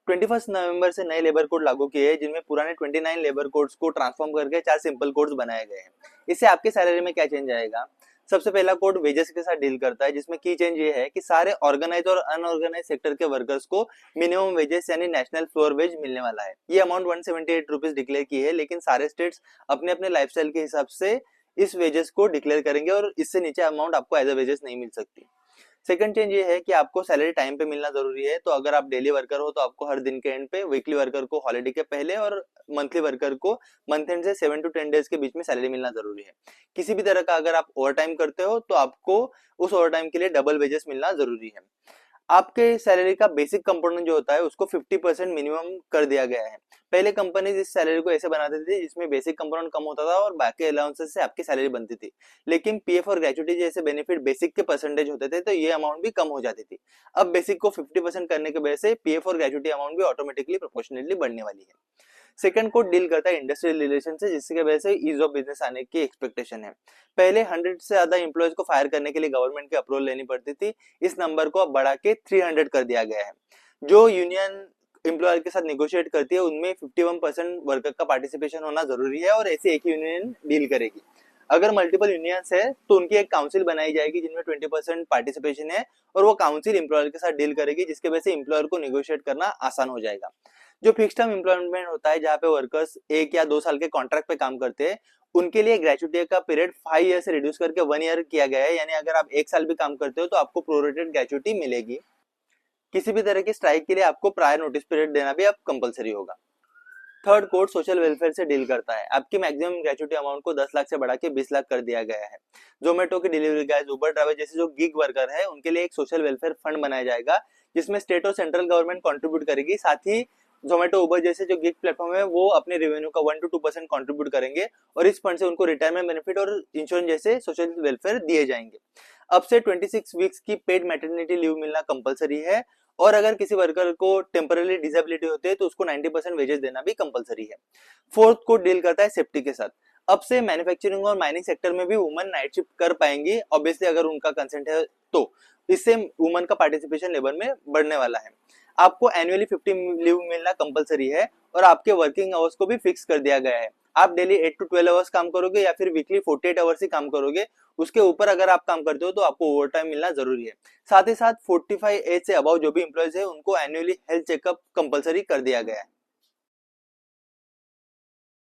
21 नवंबर से नए labour code लागू किए हैं, जिनमें पुराने 29 लेबर कोड्स को ट्रांसफॉर्म करके 4 सिंपल कोड्स बनाए गए हैं। इससे आपके सैलरी में क्या चेंज आएगा? सबसे पहला कोड वेजेस के साथ डील करता है, जिसमें की चेंज ये है कि सारे ऑर्गेनाइज और अनऑर्गेनाइज सेक्टर के वर्कर्स को मिनिमम वेजेस यानी नेशनल फ्लोर वेज मिलने वाला है। ये अमाउंट 178 रुपीज डिक्लेयर की है, लेकिन सारे स्टेट्स अपने अपने लाइफस्टाइल के हिसाब से इस वेजेस को डिक्लेयर करेंगे और इससे नीचे अमाउंट आपको एज अ वेजेस नहीं मिल सकती। सेकंड चेंज ये है कि आपको सैलरी टाइम पे मिलना जरूरी है। तो अगर आप डेली वर्कर हो तो आपको हर दिन के एंड पे, वीकली वर्कर को हॉलिडे के पहले और मंथली वर्कर को मंथ एंड से 7 to 10 डेज के बीच में सैलरी मिलना जरूरी है। किसी भी तरह का अगर आप ओवर टाइम करते हो तो आपको उस ओवर टाइम के लिए डबल वेजेस मिलना जरूरी है। आपके सैलरी का बेसिक कंपोनेंट जो होता है उसको 50% मिनिमम कर दिया गया है। पहले कंपनीज इस सैलरी को ऐसे बनाते थे जिसमें बेसिक कंपोनेंट कम होता था और बाकी अलाउंसेस से आपकी सैलरी बनती थी, लेकिन पीएफ और ग्रेचुइटी जैसे बेनिफिट बेसिक के परसेंटेज होते थे तो ये अमाउंट भी कम हो जाती थी। अब बेसिक को 50% करने की वजह से पीएफ और ग्रेचुइटी अमाउंट भी ऑटोमेटिकली प्रोपोर्शनेटली बढ़ने वाली है। सेकंड कोड डील करता है इंडस्ट्रियल रिलेशन से, जिसकी वजह से ईज ऑफ बिजनेस आने की एक्सपेक्टेशन है। पहले 100 से ज्यादा एम्प्लॉयज को फायर करने के लिए गवर्नमेंट की अप्रूवल लेनी पड़ती थी। इस नंबर को अब बढ़ा के 300 कर दिया गया है। जो यूनियन एम्प्लॉयर के साथ नेगोशिएट करती है उनमें 51% वर्कर का पार्टिसिपेशन होना जरूरी है और ऐसे एक यूनियन डील करेगी। अगर मल्टीपल यूनियंस है तो उनकी एक काउंसिल बनाई जाएगी जिनमें 20% पार्टिसिपेशन है और वो काउंसिल एम्प्लॉयर के साथ डील करेगी, जिसके वजह से एम्प्लॉयर को नेगोशिएट करना आसान हो जाएगा। जो फिक्स टर्म एम्प्लॉयमेंट होता है, जहाँ पे वर्कर्स 1 या 2 साल के कॉन्ट्रैक्ट पे काम करते हैं, उनके लिए ग्रेचुइटी का पीरियड 5 ईयर से रिड्यूस करके 1 ईयर किया गया है। यानी अगर आप 1 साल भी काम करते हो तो आपको प्रोरेटेड ग्रेचुइटी मिलेगी। किसी भी तरह की स्ट्राइक के लिए आपको प्रायर नोटिस पीरियड देना भी अब कंपलसरी होगा। थर्ड कोड सोशल वेलफेयर से डील करता है। आपकी मैक्सिमम ग्रेचुइटी अमाउंट को 10 लाख से बढ़ा के 20 लाख कर दिया गया है। जोमेटो के डिलीवरी गाइज, उबर ड्राइवर जैसे जो गिग वर्कर है उनके लिए एक सोशल वेलफेयर फंड बनाया जाएगा, जिसमें स्टेट और सेंट्रल गवर्नमेंट कंट्रीब्यूट करेगी। साथ ही जोमेटो, उबर जैसे जो गिग प्लेटफॉर्म है वो अपने रेवेन्यू का 1 to 2% कंट्रीब्यूट करेंगे और इस फंड से उनको रिटायरमेंट बेनिफिट और इंश्योरेंस जैसे सोशल वेलफेयर दिए जाएंगे। अब से 26 वीक्स की पेड मैटरनिटी लीव मिलना कंपलसरी है और अगर किसी वर्कर को टेम्पररी डिसेबिलिटी होती है तो उसको 90% वेजेस देना भी कंपलसरी है। फोर्थ कोड डील करता है सेफ्टी के साथ। अब से मैन्युफैक्चरिंग और माइनिंग सेक्टर में भी वुमेन नाइट शिफ्ट कर पाएंगी, ऑब्वियसली अगर उनका कंसेंट है तो। इससे वुमेन का पार्टिसिपेशन लेबर में बढ़ने वाला है। आपको एनुअली 50 लीव मिलना कंपलसरी है और आपके वर्किंग आवर्स को भी फिक्स कर दिया गया है। आप डेली 8 to 12 आवर्स काम करोगे या फिर वीकली 48 आवर्स ही काम करोगे। उसके ऊपर अगर आप काम करते हो तो आपको ओवर टाइम मिलना जरूरी है। साथ ही साथ 45 एज से अबव जो भी एम्प्लॉयज है उनको एनुअली हेल्थ चेकअप कंपलसरी कर दिया गया है।